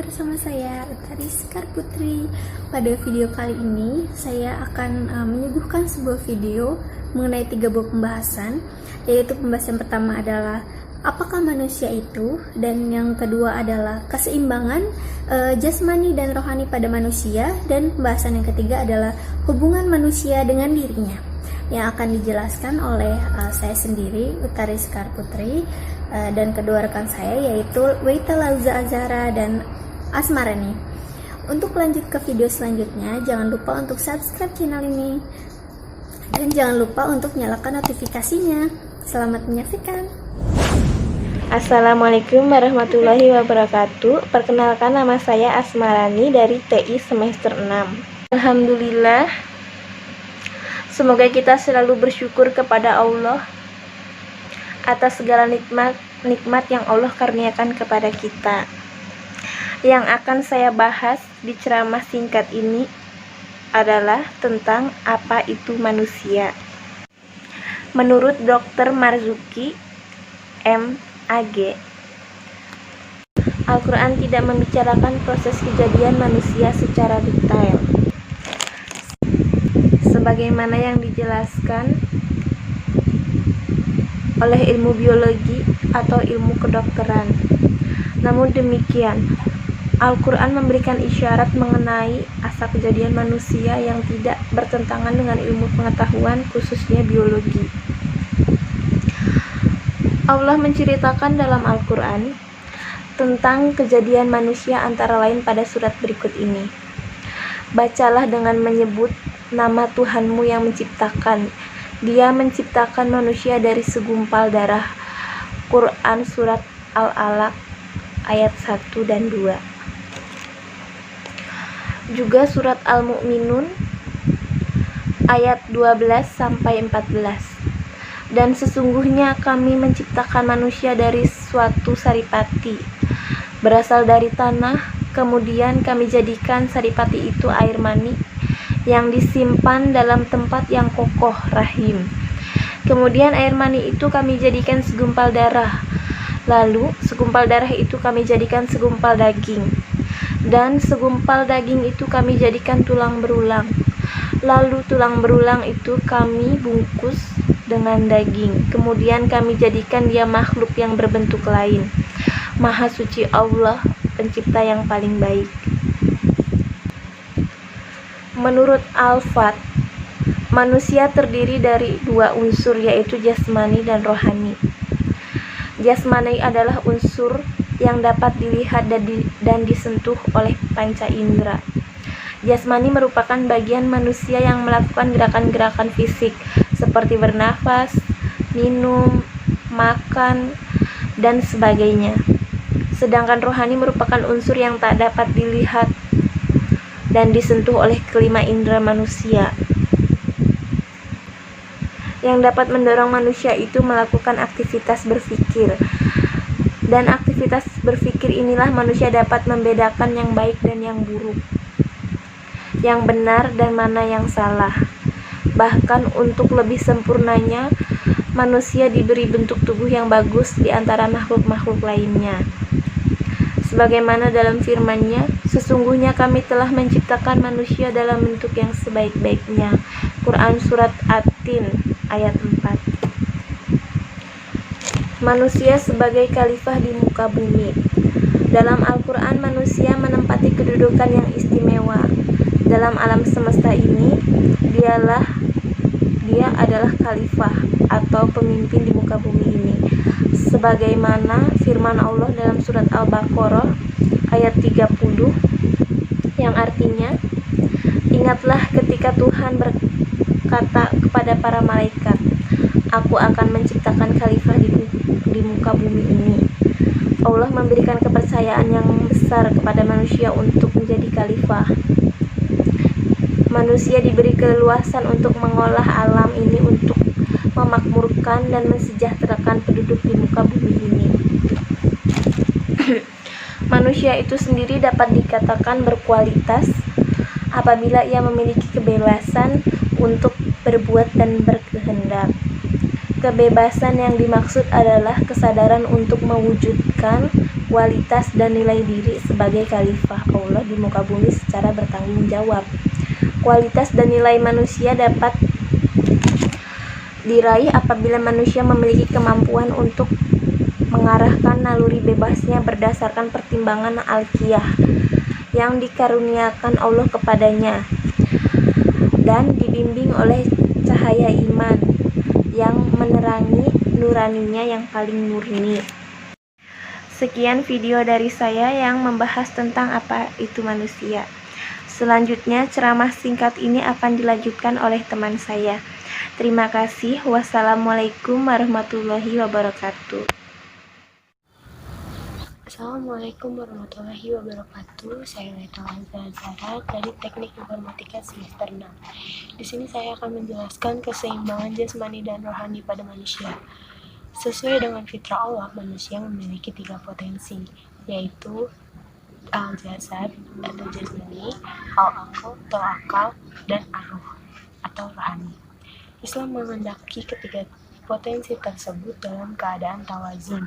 bersama saya Utari Sekar Putri. Pada video kali ini saya akan menyuguhkan sebuah video mengenai 3 buah pembahasan, yaitu pembahasan pertama adalah apakah manusia itu, dan yang kedua adalah keseimbangan jasmani dan rohani pada manusia, dan pembahasan yang ketiga adalah hubungan manusia dengan dirinya, yang akan dijelaskan oleh saya sendiri, Utari Sekar Putri, dan kedua rekan saya, yaitu Weita Lauza Azhara dan Asmarani. Untuk lanjut ke video selanjutnya, jangan lupa untuk subscribe channel ini dan jangan lupa untuk nyalakan notifikasinya. Selamat menyaksikan. Assalamualaikum warahmatullahi wabarakatuh. Perkenalkan, nama saya Asmarani dari TI semester 6. Alhamdulillah, semoga kita selalu bersyukur kepada Allah atas segala nikmat yang Allah karuniakan kepada kita. Yang akan saya bahas di ceramah singkat ini adalah tentang apa itu manusia. Menurut Dr. Marzuki M.Ag, Al-Quran tidak membicarakan proses kejadian manusia secara detail sebagaimana yang dijelaskan oleh ilmu biologi atau ilmu kedokteran. Namun demikian, Al-Quran memberikan isyarat mengenai asal kejadian manusia yang tidak bertentangan dengan ilmu pengetahuan, khususnya biologi. Allah menceritakan dalam Al-Quran tentang kejadian manusia antara lain pada surat berikut ini. Bacalah dengan menyebut nama Tuhanmu yang menciptakan. Dia menciptakan manusia dari segumpal darah. Quran Surat Al-Alaq ayat 1 dan 2. Juga Surat Al-Mu'minun ayat 12-14. Dan sesungguhnya kami menciptakan manusia dari suatu saripati, berasal dari tanah, kemudian kami jadikan saripati itu air mani yang disimpan dalam tempat yang kokoh, rahim. Kemudian air mani itu kami jadikan segumpal darah. Lalu segumpal darah itu kami jadikan segumpal daging. Dan segumpal daging itu kami jadikan tulang berulang. Lalu tulang berulang itu kami bungkus dengan daging. Kemudian kami jadikan dia makhluk yang berbentuk lain. Maha suci Allah, pencipta yang paling baik. Menurut Al-Fat, manusia terdiri dari 2 unsur, yaitu jasmani dan rohani. Jasmani adalah unsur yang dapat dilihat dan disentuh oleh panca indera. Jasmani merupakan bagian manusia yang melakukan gerakan-gerakan fisik seperti bernafas, minum, makan, dan sebagainya. Sedangkan rohani merupakan unsur yang tak dapat dilihat dan disentuh oleh kelima indera manusia, yang dapat mendorong manusia itu melakukan aktivitas berpikir. Dan aktivitas berpikir inilah manusia dapat membedakan yang baik dan yang buruk, yang benar dan mana yang salah. Bahkan untuk lebih sempurnanya, manusia diberi bentuk tubuh yang bagus di antara makhluk-makhluk lainnya. Sebagaimana dalam firman-Nya, sesungguhnya kami telah menciptakan manusia dalam bentuk yang sebaik-baiknya. Quran Surat At-Tin ayat 4. Manusia sebagai khalifah di muka bumi. Dalam Al-Quran, manusia menempati kedudukan yang istimewa dalam alam semesta ini. Dia adalah khalifah atau pemimpin di muka bumi ini, sebagaimana firman Allah dalam surat Al-Baqarah ayat 30 yang artinya, ingatlah ketika Tuhan berkata kepada para malaikat, aku akan menciptakan khalifah di muka bumi ini. Allah memberikan kepercayaan yang besar kepada manusia untuk menjadi khalifah. Manusia diberi keleluasan untuk mengolah alam ini untuk memakmurkan dan mensejahterakan penduduk di muka bumi ini. Manusia itu sendiri dapat dikatakan berkualitas apabila ia memiliki kebebasan untuk berbuat dan berkehendak. Kebebasan yang dimaksud adalah kesadaran untuk mewujudkan kualitas dan nilai diri sebagai khalifah Allah di muka bumi secara bertanggung jawab. Kualitas dan nilai manusia dapat diraih apabila manusia memiliki kemampuan untuk mengarahkan naluri bebasnya berdasarkan pertimbangan alqiyah yang dikaruniakan Allah kepadanya dan dibimbing oleh cahaya iman yang menerangi nuraninya yang paling murni. Sekian video dari saya yang membahas tentang apa itu manusia. Selanjutnya ceramah singkat ini akan dilanjutkan oleh teman saya. Terima kasih. Wassalamualaikum warahmatullahi wabarakatuh. Assalamualaikum warahmatullahi wabarakatuh. Saya Leta Zara dari Teknik Informatika semester 6. Di sini saya akan menjelaskan keseimbangan jasmani dan rohani pada manusia. Sesuai dengan fitrah Allah, manusia memiliki 3 potensi, yaitu al-jasad atau jasmani, al-aql atau akal, dan ar-ruh atau rohani. Islam menghendaki ketiga potensi tersebut dalam keadaan tawazun,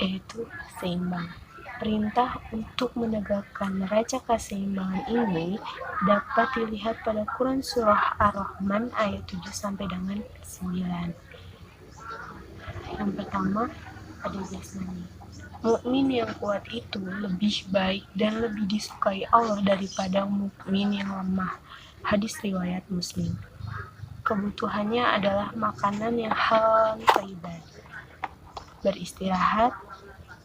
yaitu seimbang. Perintah untuk menegakkan neraca keseimbangan ini dapat dilihat pada Quran Surah Ar-Rahman ayat 7 sampai dengan 9. Yang pertama, ada jasmani. Mukmin yang kuat itu lebih baik dan lebih disukai Allah daripada mukmin yang lemah. Hadis riwayat Muslim. Kebutuhannya adalah makanan yang halal, thayyiban, beristirahat,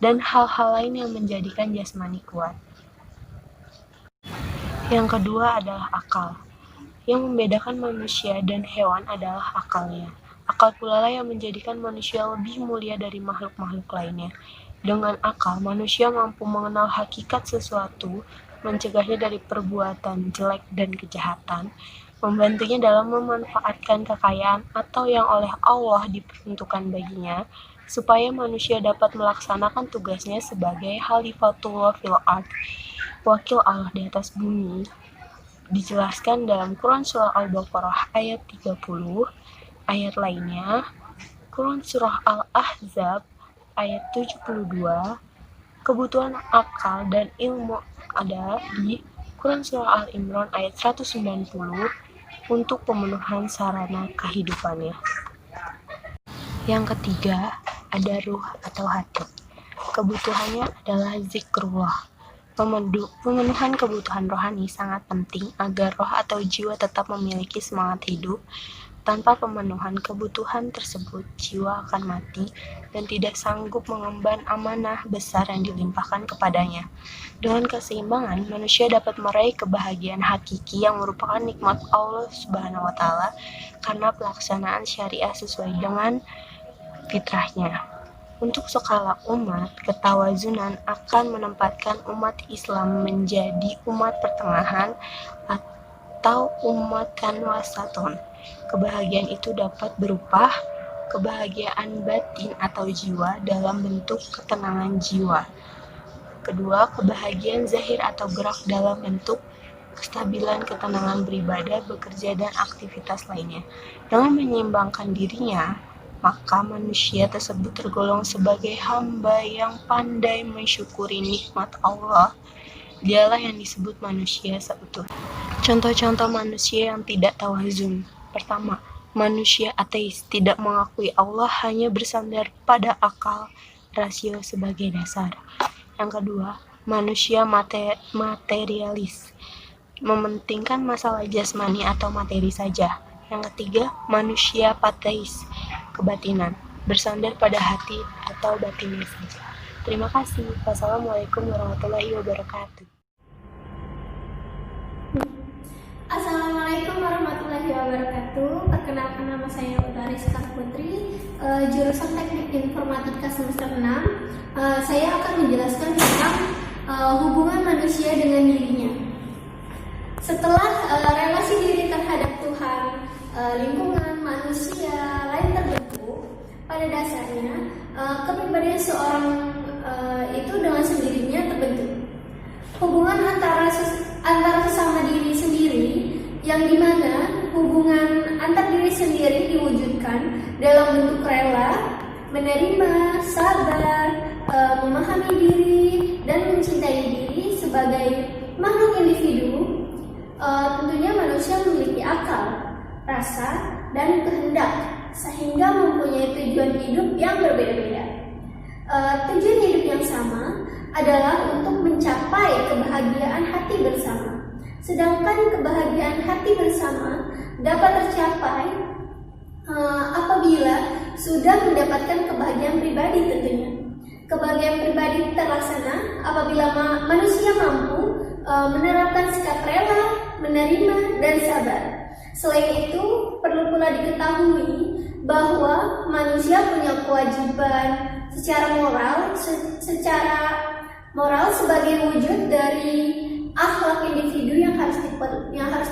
dan hal-hal lain yang menjadikan jasmani kuat. Yang kedua adalah akal. Yang membedakan manusia dan hewan adalah akalnya. Akal pula lah yang menjadikan manusia lebih mulia dari makhluk-makhluk lainnya. Dengan akal, manusia mampu mengenal hakikat sesuatu, mencegahnya dari perbuatan jelek dan kejahatan, membantunya dalam memanfaatkan kekayaan atau yang oleh Allah diperuntukkan baginya, supaya manusia dapat melaksanakan tugasnya sebagai Khalifatullah fil ard, wakil Allah di atas bumi. Dijelaskan dalam Quran Surah Al-Baqarah ayat 30, ayat lainnya Quran Surah Al-Ahzab ayat 72. Kebutuhan akal dan ilmu ada di Quran Surah Al-Imran ayat 190 untuk pemenuhan sarana kehidupannya. Yang ketiga, ada ruh atau hati. Kebutuhannya adalah zikrullah. Pemenuhan kebutuhan rohani sangat penting agar roh atau jiwa tetap memiliki semangat hidup. Tanpa pemenuhan kebutuhan tersebut, jiwa akan mati dan tidak sanggup mengemban amanah besar yang dilimpahkan kepadanya. Dengan keseimbangan, manusia dapat meraih kebahagiaan hakiki yang merupakan nikmat Allah Subhanahu wa Ta'ala karena pelaksanaan syariah sesuai dengan fitrahnya. Untuk skala umat, ketawazunan akan menempatkan umat Islam menjadi umat pertengahan atau umat wasaton. Kebahagiaan itu dapat berupa kebahagiaan batin atau jiwa dalam bentuk ketenangan jiwa. Kedua, kebahagiaan zahir atau gerak dalam bentuk kestabilan ketenangan beribadah, bekerja, dan aktivitas lainnya. Dengan menyeimbangkan dirinya, maka manusia tersebut tergolong sebagai hamba yang pandai mensyukuri nikmat Allah. Dialah yang disebut manusia seutuhnya. Contoh-contoh manusia yang tidak tawazun. Pertama, manusia ateis, tidak mengakui Allah, hanya bersandar pada akal rasio sebagai dasar. Yang kedua, manusia materialis, mementingkan masalah jasmani atau materi saja. Yang ketiga, manusia pateis, kebatinan, bersandar pada hati atau batinnya saja. Terima kasih. Wassalamualaikum warahmatullahi wabarakatuh. Assalamualaikum warahmatullahi wabarakatuh. Perkenalkan, nama saya Utari Sekar Putri, jurusan Teknik Informatika semester 6. Saya akan menjelaskan tentang hubungan manusia dengan dirinya. Setelah relasi diri terhadap Tuhan, lingkungan, manusia lain terbentuk, pada dasarnya kepribadian seorang itu dengan sendirinya terbentuk. Hubungan antara sesama diri sendiri, yang dimana hubungan antar diri sendiri diwujudkan dalam bentuk rela, menerima, sabar, memahami diri dan mencintai diri sebagai makhluk individu, tentunya manusia memiliki akal, rasa, dan kehendak sehingga mempunyai tujuan hidup yang berbeda-beda. Tujuan hidup yang sama adalah untuk mencapai kebahagiaan hati bersama. Sedangkan kebahagiaan hati bersama dapat tercapai apabila sudah mendapatkan kebahagiaan pribadi tentunya. Kebahagiaan pribadi terlaksana apabila manusia mampu menerapkan sikap rela, menerima, dan sabar. Selain itu, perlu pula diketahui bahwa manusia punya kewajiban secara moral sebagai wujud dari akhlak individu yang harus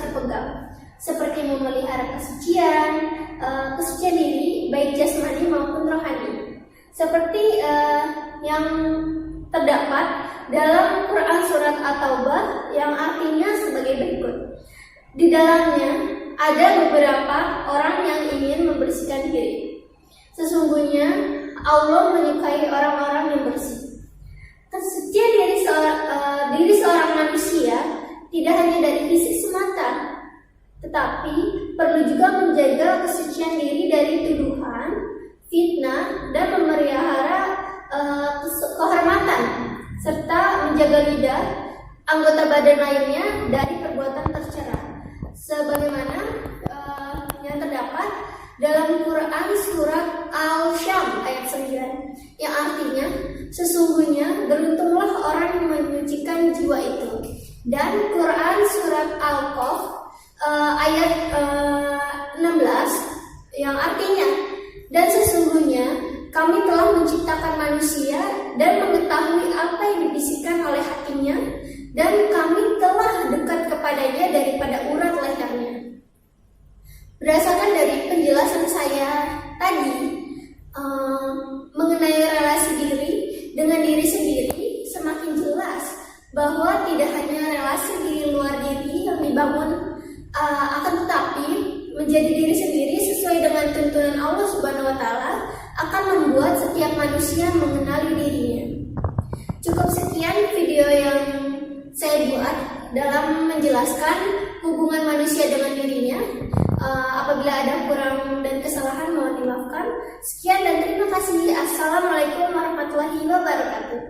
dipegang, seperti memelihara kesucian diri baik jasmani maupun rohani, seperti yang terdapat dalam Quran surat At-Taubah yang artinya sebagai berikut. Di dalamnya ada beberapa orang yang ingin membersihkan diri. Sesungguhnya Allah menyukai orang-orang yang bersih. Kesucian diri seorang manusia tidak hanya dari fisik semata, tetapi perlu juga menjaga kesucian diri dari tuduhan, fitnah, dan memelihara kehormatan, serta menjaga lidah, anggota badan lainnya dari perbuatan tercela. Sebagaimana yang terdapat dalam Quran surat Al-Syam ayat 9 yang artinya sesungguhnya beruntunglah orang yang menyucikan jiwa itu, dan Quran surat Al-Qaf ayat 16 yang artinya dan sesungguhnya kami telah menciptakan manusia dan mengetahui apa yang dibisikkan oleh hatinya, dan kami telah dekat kepadanya daripada urat lehernya. Berdasarkan dari penjelasan saya tadi mengenai relasi diri dengan diri sendiri, semakin jelas bahwa tidak hanya relasi di luar diri yang dibangun, akan tetapi menjadi diri sendiri sesuai dengan tuntunan Allah Subhanahu wa Ta'ala akan membuat setiap manusia mengenali dirinya. Cukup sekian video yang saya buat dalam menjelaskan hubungan manusia dengan dirinya. Apabila ada kurang dan kesalahan mohon dimaafkan. Sekian dan terima kasih. Assalamualaikum warahmatullahi wabarakatuh.